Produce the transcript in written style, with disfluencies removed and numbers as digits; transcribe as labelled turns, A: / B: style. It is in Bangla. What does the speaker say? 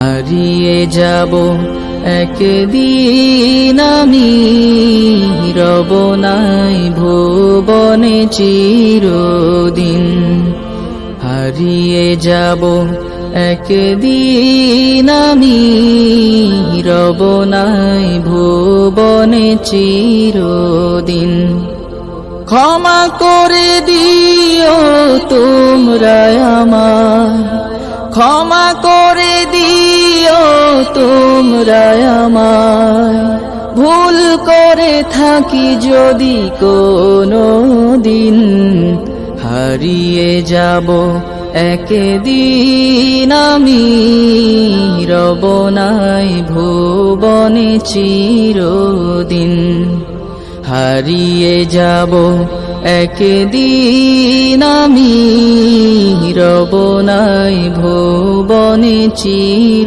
A: হারিয়ে যাব একদিন আমি, রব নাই ভুবনে চিরদিন। হারিয়ে যাব একদিন আমি, রব নাই ভুবনে চিরদিন। ক্ষমা করে দিও তোমরা আমায়, ক্ষমা করে দিও তোমরা আমায়, ভুল করে থাকি যদি কোনো দিন। হারিয়ে যাব একদিন আমি, রব নাই ভুবনে চিরদিন। হারিয়ে যাব একদিন আমি, রব নাই ভুবনে চির